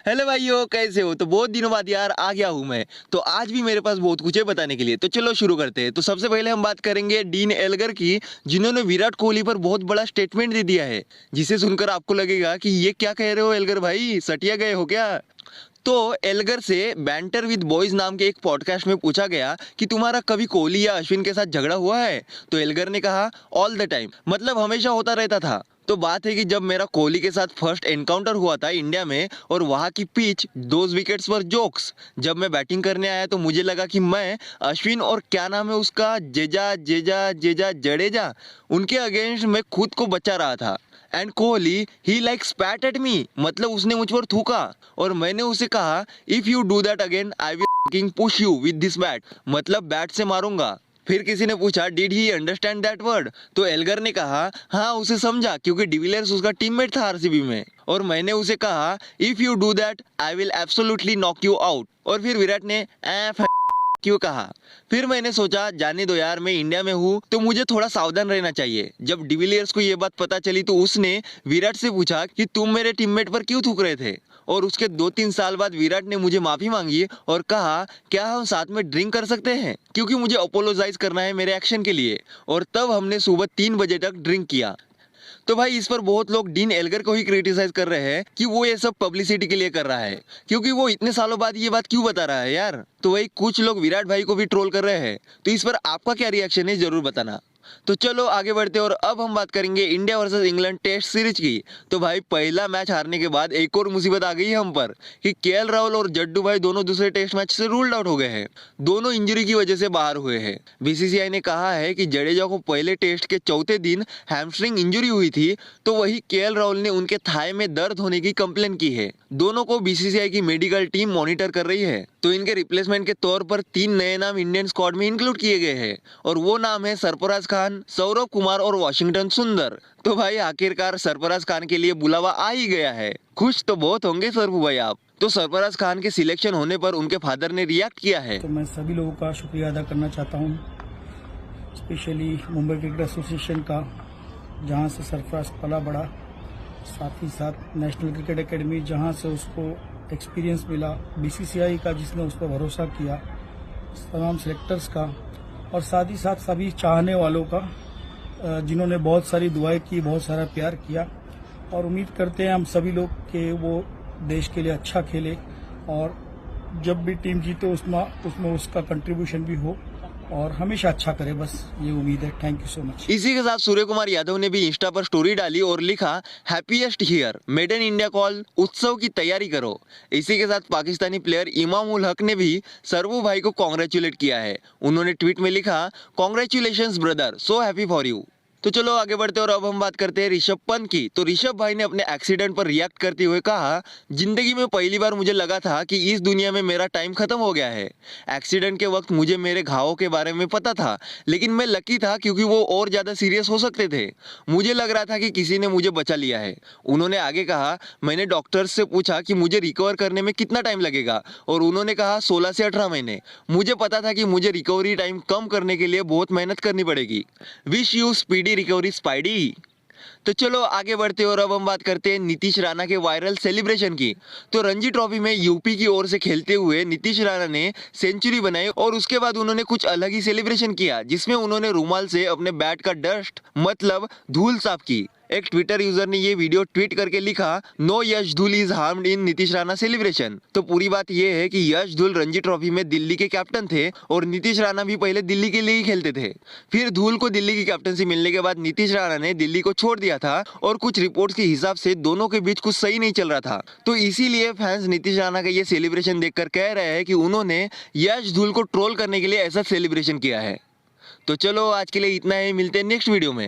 Hello भाइयों, कैसे हो? तो बहुत दिनों बाद यार आ गया हूँ मैं। तो आज भी मेरे पास बहुत कुछ है बताने के लिए। तो चलो शुरू करते हैं। तो सबसे पहले हम बात करेंगे डीन एल्गर की, जिन्होंने विराट कोहली पर बहुत बड़ा स्टेटमेंट दे दिया है, जिसे सुनकर आपको लगेगा कि ये क्या कह रहे हो एल्गर भाई, सटिया गए हो क्या? तो एल्गर से बैंटर विद बॉयज नाम के एक पॉडकास्ट में पूछा गया कि तुम्हारा कभी कोहली या अश्विन के साथ झगड़ा हुआ है? तो एल्गर ने कहा ऑल द टाइम, मतलब हमेशा होता रहता था। तो बात है कि जब मेरा कोहली के साथ फर्स्ट एनकाउंटर हुआ था इंडिया में, और वहां की pitch, those wickets were jokes. जब मैं बैटिंग करने आया तो मुझे लगा कि मैं अश्विन और क्या नाम है उसका, जेजा जेजा जेजा जडेजा, उनके अगेंस्ट मैं खुद को बचा रहा था। And Kohli he like स्पैट at me, मतलब उसने मुझ पर थूका और मैंने उसे कहा if you do that again I will push you with this bat, मतलब बैट से मारूंगा। फिर किसी ने पूछा did he understand that word? तो एल्गर ने कहा हाँ, उसे समझा, क्योंकि डिविलियर्स उसका टीममेट था आरसीबी में। और मैंने उसे कहा if you do that I will absolutely knock you out. और फिर विराट ने क्यों कहा। फिर मैंने सोचा जाने दो यार, मैं इंडिया में हूँ तो मुझे थोड़ा सावधान रहना चाहिए। जब डिविलियर्स को ये बात पता चली तो उसने विराट से पूछा कि तुम मेरे टीममेट पर क्यों थूक रहे थे। और उसके 2-3 साल बाद विराट ने मुझे माफी मांगी और कहा क्या हम साथ में ड्रिंक कर सकते हैं, क्योंकि मुझे अपोलोजाइज करना है मेरे एक्शन के लिए। और तब हमने सुबह 3 बजे तक ड्रिंक किया। तो भाई इस पर बहुत लोग डीन एल्गर को ही क्रिटिसाइज कर रहे हैं कि वो ये सब पब्लिसिटी के लिए कर रहा है, क्योंकि वो इतने सालों बाद ये बात क्यों बता रहा है यार। तो वही कुछ लोग विराट भाई को भी ट्रोल कर रहे हैं। तो इस पर आपका क्या रिएक्शन है, जरूर बताना। तो चलो आगे बढ़ते हैं और अब हम बात करेंगे India versus England test series की। तो भाई पहला मैच हारने के बाद एक और मुसीबत आ गई है हम पर कि केएल राहुल और जड्डू भाई दोनों दूसरे टेस्ट मैच से रूल्ड आउट हो गए हैं। दोनों इंजरी की वजह से बाहर हुए हैं। बीसीसीआई ने कहा है कि जडेजा को पहले टेस्ट के चौथे दिन हैमस्ट्रिंग इंजरी हुई थी, तो वही केएल राहुल ने उनके थाई में दर्द होने की कंप्लेन की है। दोनों को बीसीसीआई की मेडिकल टीम मॉनिटर कर रही है। तो इनके रिप्लेसमेंट के तौर पर 3 नए नाम इंडियन स्क्वाड में इंक्लूड किए गए हैं, और वो नाम है सरफराज खान, सौरव कुमार और वॉशिंगटन सुंदर। तो भाई आखिरकार सरफराज खान के लिए बुलावा आ ही गया है। खुश तो बहुत होंगे सरफू भाई आप। तो सरफराज खान के सिलेक्शन होने पर उनके फादर ने रिएक्ट किया है। तो मैं सभी लोगों का शुक्रिया अदा करना चाहता हूँ, स्पेशली मुंबई क्रिकेट एसोसिएशन का, जहाँ से सरफराज पला बड़ा, साथ ही साथ नेशनल क्रिकेट एकेडमी जहाँ से उसको एक्सपीरियंस मिला, बीसीसीआई का जिसने उस पर भरोसा किया, तमाम सेलेक्टर्स का, और साथ ही साथ सभी चाहने वालों का जिन्होंने बहुत सारी दुआएं की, बहुत सारा प्यार किया। और उम्मीद करते हैं हम सभी लोग कि वो देश के लिए अच्छा खेले और जब भी टीम जीते उसमें उसका कंट्रीब्यूशन भी हो और हमेशा अच्छा करे, बस ये उम्मीद है। Thank you so much. इसी के साथ सूर्य कुमार यादव ने भी इंस्टा पर स्टोरी डाली और लिखा happiest here, made in India call, उत्सव की तैयारी करो। इसी के साथ पाकिस्तानी प्लेयर इमाम उल हक ने भी सरवू भाई को कॉन्ग्रेचुलेट किया है। उन्होंने ट्वीट में लिखा congratulations brother, so happy for you. तो चलो आगे बढ़ते हैं और अब हम बात करते हैं ऋषभ पंत की। तो ऋषभ भाई ने अपने एक्सीडेंट पर रिएक्ट करते हुए कहा जिंदगी में पहली बार मुझे लगा था कि इस दुनिया में मेरा टाइम खत्म हो गया है। एक्सीडेंट के वक्त मुझे मेरे घावों के बारे में पता था, लेकिन मैं लकी था क्योंकि वो और ज्यादा सीरियस हो सकते थे। मुझे लग रहा था कि किसी ने मुझे बचा लिया है। उन्होंने आगे कहा मैंने डॉक्टर्स से पूछा कि मुझे रिकवर करने में कितना टाइम लगेगा, और उन्होंने कहा 16 से 18 महीने। मुझे पता था कि मुझे रिकवरी टाइम कम करने के लिए बहुत मेहनत करनी पड़ेगी। Wish you speedy recovery spidey. तो चलो आगे बढ़ते और अब हम बात करते हैं नीतीश राणा के वायरल सेलिब्रेशन की। तो रणजी ट्रॉफी में यूपी की ओर से खेलते हुए नीतीश राणा ने सेंचुरी बनाई और उसके बाद उन्होंने कुछ अलग ही सेलिब्रेशन किया, जिसमें उन्होंने रुमाल से अपने बैट का डस्ट, मतलब धूल साफ की। एक ट्विटर यूजर ने ये वीडियो ट्वीट करके लिखा नो यश धुल is harmed in Nitish Rana celebration. तो पूरी बात ये है कि यश धुल रणजी ट्रॉफी में दिल्ली के कैप्टन थे और नीतीश राणा भी पहले दिल्ली के लिए ही खेलते थे। फिर धुल को दिल्ली की कैप्टनसी मिलने के बाद नीतीश राणा ने दिल्ली को छोड़ दिया था और कुछ रिपोर्ट्स के हिसाब से दोनों के बीच कुछ सही नहीं चल रहा था। तो इसीलिए फैंस नीतीश राणा का ये सेलिब्रेशन देखकर कह रहे हैं कि उन्होंने यश धुल को ट्रोल करने के लिए ऐसा सेलिब्रेशन किया है। तो चलो आज के लिए इतना ही, मिलते हैं नेक्स्ट वीडियो में।